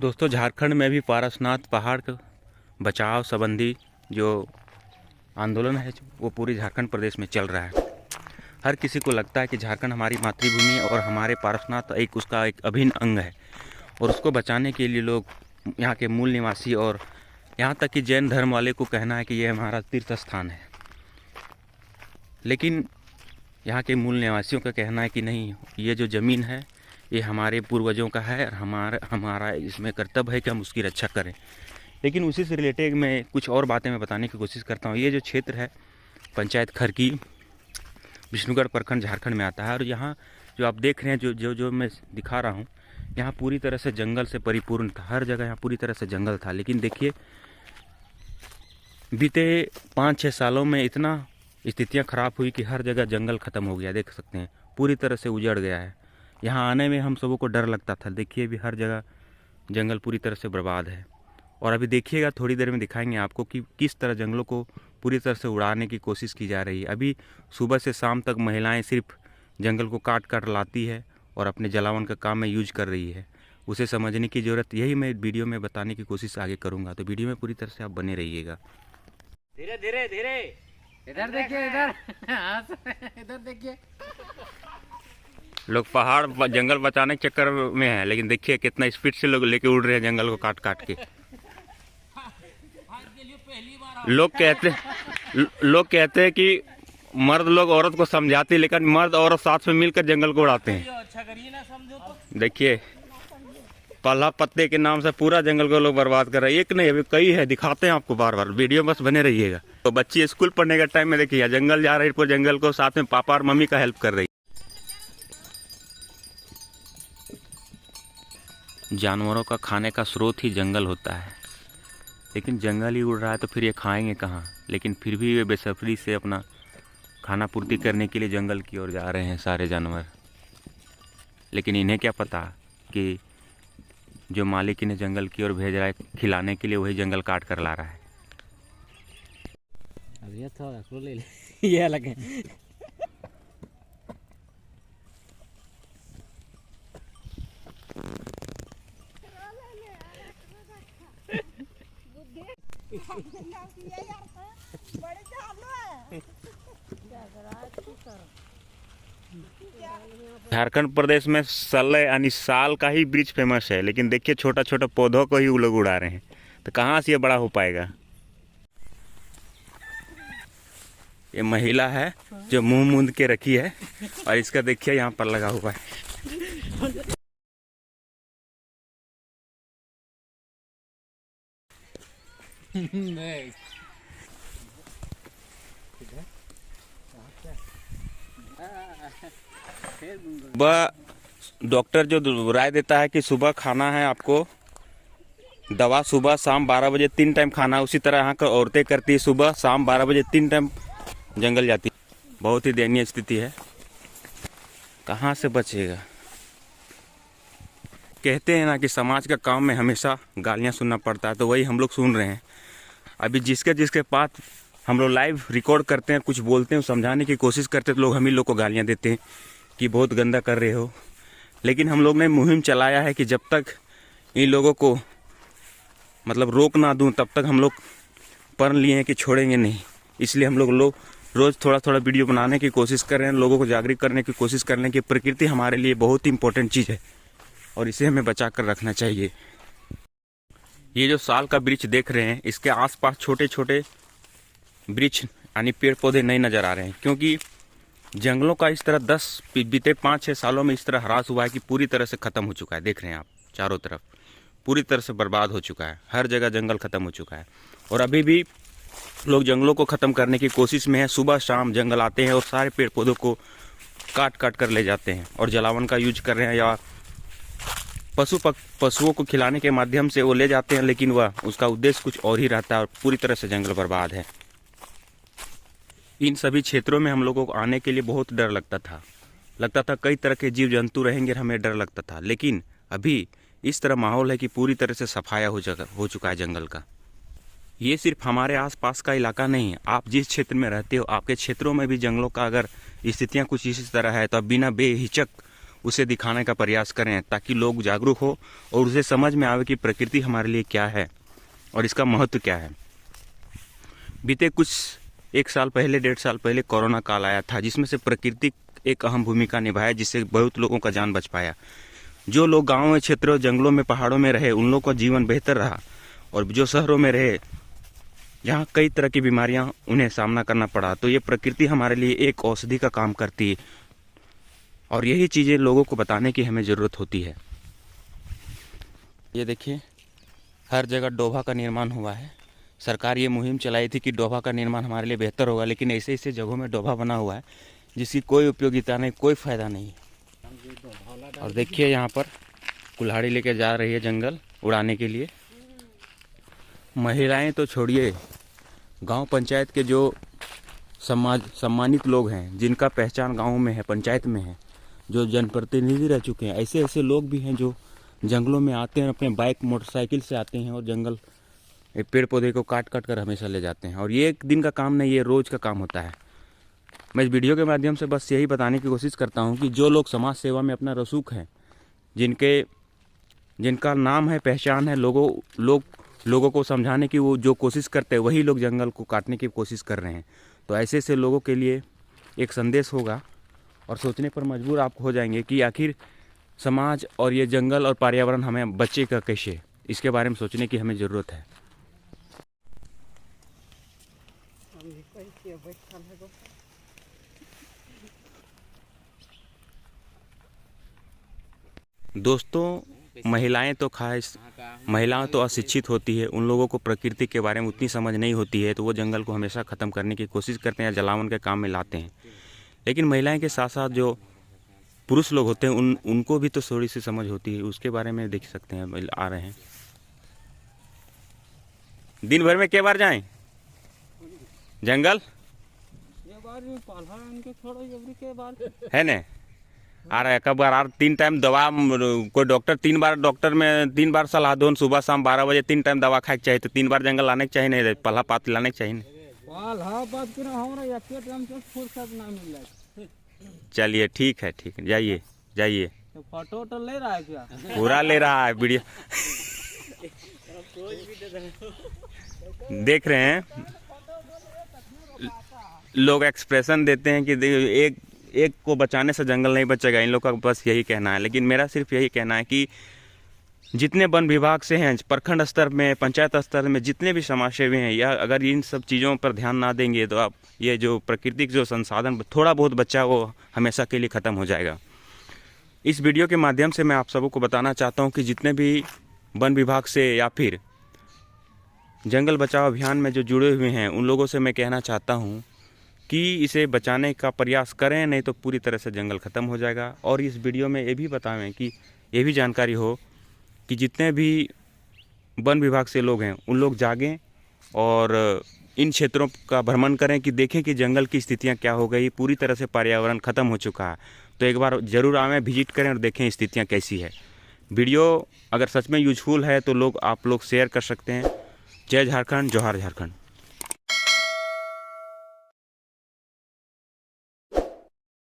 दोस्तों, झारखंड में भी पारसनाथ पहाड़ का बचाव संबंधी जो आंदोलन है वो पूरे झारखंड प्रदेश में चल रहा है। हर किसी को लगता है कि झारखंड हमारी मातृभूमि और हमारे पारसनाथ उसका एक अभिन्न अंग है और उसको बचाने के लिए लोग यहाँ के मूल निवासी और यहाँ तक कि जैन धर्म वाले को कहना है कि ये हमारा तीर्थ स्थान है। लेकिन यहाँ के मूल निवासियों का कहना है कि नहीं, ये जो ज़मीन है ये हमारे पूर्वजों का है और हमारा इसमें कर्तव्य है कि हम उसकी रक्षा करें। लेकिन उसी से रिलेटेड मैं कुछ और बातें मैं बताने की कोशिश करता हूँ। ये जो क्षेत्र है पंचायत खरकी, विष्णुगढ़ प्रखंड, झारखंड में आता है और यहाँ जो आप देख रहे हैं जो मैं दिखा रहा हूँ, यहाँ पूरी तरह से जंगल से परिपूर्ण था। हर जगह यहाँ पूरी तरह से जंगल था। लेकिन देखिए बीते 5-6 सालों में इतना स्थितियाँ ख़राब हुई कि हर जगह जंगल ख़त्म हो गया। देख सकते हैं पूरी तरह से उजड़ गया है। यहाँ आने में हम सबों को डर लगता था। देखिए भी हर जगह जंगल पूरी तरह से बर्बाद है। और अभी देखिएगा, थोड़ी देर में दिखाएंगे आपको कि किस तरह जंगलों को पूरी तरह से उड़ाने की कोशिश की जा रही है। अभी सुबह से शाम तक महिलाएं सिर्फ जंगल को काट काट लाती है और अपने जलावन का काम में यूज कर रही है। उसे समझने की ज़रूरत, यही मैं वीडियो में बताने की कोशिश आगे करूँगा। तो वीडियो में पूरी तरह से आप बने रहिएगा। धीरे धीरे धीरे, इधर देखिए, इधर देखिए। लोग पहाड़ जंगल बचाने के चक्कर में हैं, लेकिन देखिए कितना स्पीड से लोग लेके उड़ रहे हैं जंगल को काट काट के। लोग कहते हैं कि मर्द लोग औरत को समझाते, लेकिन मर्द औरत साथ में मिलकर जंगल को उड़ाते हैं। देखिए पल्ला पत्ते के नाम से पूरा जंगल को लोग बर्बाद कर रहे हैं। एक नहीं, अभी कई है, दिखाते हैं आपको बार बार। वीडियो बस बने रहिएगा। तो बच्ची स्कूल पढ़ने के टाइम में देखिए जंगल जा रही है, पूरे जंगल को साथ में पापा और मम्मी का हेल्प कर रही है। जानवरों का खाने का स्रोत ही जंगल होता है, लेकिन जंगल ही उड़ रहा है तो फिर ये खाएंगे कहाँ। लेकिन फिर भी वे बेसब्री से अपना खाना पूर्ति करने के लिए जंगल की ओर जा रहे हैं सारे जानवर। लेकिन इन्हें क्या पता कि जो मालिक इन्हें जंगल की ओर भेज रहा है खिलाने के लिए, वही जंगल काट कर ला रहा है। अब ये थोड़ा ले ये लगे। झारखंड प्रदेश में सल्ले यानी साल का ही वृक्ष फेमस है, लेकिन देखिए छोटा छोटा पौधों को ही वो लोग उड़ा रहे हैं। तो कहाँ से ये बड़ा हो पाएगा। ये महिला है जो मुंह मूंद के रखी है और इसका देखिए यहाँ पर लगा हुआ है। सुबह डॉक्टर जो राय देता है कि सुबह खाना है आपको दवा, सुबह शाम 12 बजे 3 टाइम खाना, उसी तरह यहाँ का औरतें करती है, सुबह शाम 12 बजे 3 टाइम जंगल जाती। बहुत ही दयनीय स्थिति है, कहाँ से बचेगा। कहते हैं ना कि समाज का काम में हमेशा गालियाँ सुनना पड़ता है, तो वही हम लोग सुन रहे हैं। अभी जिसके पास हम लोग लाइव रिकॉर्ड करते हैं, कुछ बोलते हैं, समझाने की कोशिश करते हैं, तो लोग हम ही लोग को गालियाँ देते हैं कि बहुत गंदा कर रहे हो। लेकिन हम लोग ने मुहिम चलाया है कि जब तक इन लोगों को मतलब रोक ना दूं, तब तक हम लोग प्रण लिए हैं कि छोड़ेंगे नहीं। इसलिए हम लोग रोज़ थोड़ा थोड़ा वीडियो बनाने की कोशिश कर रहे हैं, लोगों को जागरूक करने की कोशिश कर रहे हैं कि प्रकृति हमारे लिए बहुत ही इंपॉर्टेंट चीज़ है और इसे हमें बचा कर रखना चाहिए। ये जो साल का वृक्ष देख रहे हैं, इसके आसपास छोटे छोटे वृक्ष यानी पेड़ पौधे नहीं नज़र आ रहे हैं, क्योंकि जंगलों का इस तरह बीते 5-6 सालों में इस तरह ह्रास हुआ है कि पूरी तरह से ख़त्म हो चुका है। देख रहे हैं आप चारों तरफ पूरी तरह से बर्बाद हो चुका है। हर जगह जंगल ख़त्म हो चुका है और अभी भी लोग जंगलों को ख़त्म करने की कोशिश में है। सुबह शाम जंगल आते हैं और सारे पेड़ पौधों को काट काट कर ले जाते हैं और जलावन का यूज कर रहे हैं, या पशुओं को खिलाने के माध्यम से वो ले जाते हैं, लेकिन वह उसका उद्देश्य कुछ और ही रहता है और पूरी तरह से जंगल बर्बाद है। इन सभी क्षेत्रों में हम लोगों को आने के लिए बहुत डर लगता था कई तरह के जीव जंतु रहेंगे, हमें डर लगता था। लेकिन अभी इस तरह माहौल है कि पूरी तरह से सफाया हो चुका है जंगल का। ये सिर्फ हमारे आसपास का इलाका नहीं है, आप जिस क्षेत्र में रहते हो आपके क्षेत्रों में भी जंगलों का अगर स्थितियाँ कुछ इसी तरह है तो आप बिना बेहिचक उसे दिखाने का प्रयास करें, ताकि लोग जागरूक हो और उसे समझ में आवे कि प्रकृति हमारे लिए क्या है और इसका महत्व क्या है। बीते कुछ 1 साल पहले, 1.5 साल पहले कोरोना काल आया था, जिसमें से प्रकृति एक अहम भूमिका निभाया, जिससे बहुत लोगों का जान बच पाया। जो लोग गाँव में, क्षेत्रों, जंगलों में, पहाड़ों में रहे, उन लोगों का जीवन बेहतर रहा, और जो शहरों में रहे, जहाँ कई तरह की बीमारियां उन्हें सामना करना पड़ा, तो ये प्रकृति हमारे लिए एक औषधि का काम करती है, और यही चीज़ें लोगों को बताने की हमें ज़रूरत होती है। ये देखिए, हर जगह डोभा का निर्माण हुआ है। सरकार ये मुहिम चलाई थी कि डोभा का निर्माण हमारे लिए बेहतर होगा, लेकिन ऐसे ऐसे जगहों में डोभा बना हुआ है जिसकी कोई उपयोगिता नहीं, कोई फ़ायदा नहीं। और देखिए, यहाँ पर कुल्हाड़ी लेके जा रही है जंगल उड़ाने के लिए। महिलाएं तो छोड़िए, गांव पंचायत के जो सम्मानित लोग हैं, जिनका पहचान गाँव में है, पंचायत में है, जो जनप्रतिनिधि रह चुके हैं, ऐसे ऐसे लोग भी हैं जो जंगलों में आते हैं, अपने बाइक मोटरसाइकिल से आते हैं और जंगल पेड़ पौधे को काट काट कर हमेशा ले जाते हैं। और ये एक दिन का काम नहीं, ये रोज़ का काम होता है। मैं इस वीडियो के माध्यम से बस यही बताने की कोशिश करता हूँ कि जो लोग समाज सेवा में अपना रसूख हैं, जिनका नाम है, पहचान है, लोगों को समझाने की वो जो कोशिश करते हैं, वही लोग जंगल को काटने की कोशिश कर रहे हैं। तो ऐसे ऐसे लोगों के लिए एक संदेश होगा और सोचने पर मजबूर आप हो जाएंगे कि आखिर समाज और ये जंगल और पर्यावरण हमें बचेगा कैसे, इसके बारे में सोचने की हमें ज़रूरत है। दोस्तों, महिलाएं तो अशिक्षित होती है, उन लोगों को प्रकृति के बारे में उतनी समझ नहीं होती है, तो वो जंगल को हमेशा ख़त्म करने की कोशिश करते हैं या जलावन के काम में लाते हैं। लेकिन महिलाएं के साथ साथ जो पुरुष लोग होते हैं, उनको भी तो थोड़ी सी समझ होती है, उसके बारे में देख सकते हैं। आ रहे हैं, दिन भर में क्या बार जाएं जंगल है न? आ रहा है कब बार 3 टाइम दवा, कोई डॉक्टर 3 बार, डॉक्टर में 3 बार सलाह दो, सुबह शाम 12 बजे 3 टाइम दवा खाए के चाहिए, तो 3 बार जंगल आने के चाहिए नहीं, पल्हा पात लाने के चाहिए। चलिए ठीक है, जाइए जाइए। तो फोटो तो ले रहा है क्या? पूरा ले रहा है वीडियो। देख रहे हैं, लोग एक्सप्रेशन देते हैं कि एक को बचाने से जंगल नहीं बचेगा, इन लोग का बस यही कहना है। लेकिन मेरा सिर्फ यही कहना है कि जितने वन विभाग से हैं, प्रखंड स्तर में, पंचायत स्तर में जितने भी समाजसेवी हैं, या अगर इन सब चीज़ों पर ध्यान ना देंगे तो आप ये जो प्राकृतिक जो संसाधन थोड़ा बहुत बचा, वो हमेशा के लिए ख़त्म हो जाएगा। इस वीडियो के माध्यम से मैं आप सबों को बताना चाहता हूँ कि जितने भी वन विभाग से या फिर जंगल बचाओ अभियान में जो जुड़े हुए हैं, उन लोगों से मैं कहना चाहता हूँ कि इसे बचाने का प्रयास करें, नहीं तो पूरी तरह से जंगल ख़त्म हो जाएगा। और इस वीडियो में ये भी बतावें कि ये भी जानकारी हो कि जितने भी वन विभाग से लोग हैं, उन लोग जागें और इन क्षेत्रों का भ्रमण करें कि देखें कि जंगल की स्थितियां क्या हो गई, पूरी तरह से पर्यावरण ख़त्म हो चुका है। तो एक बार ज़रूर आवें, विजिट करें और देखें स्थितियां कैसी है। वीडियो अगर सच में यूजफुल है तो आप लोग शेयर कर सकते हैं। जय झारखंड, जोहार झारखंड।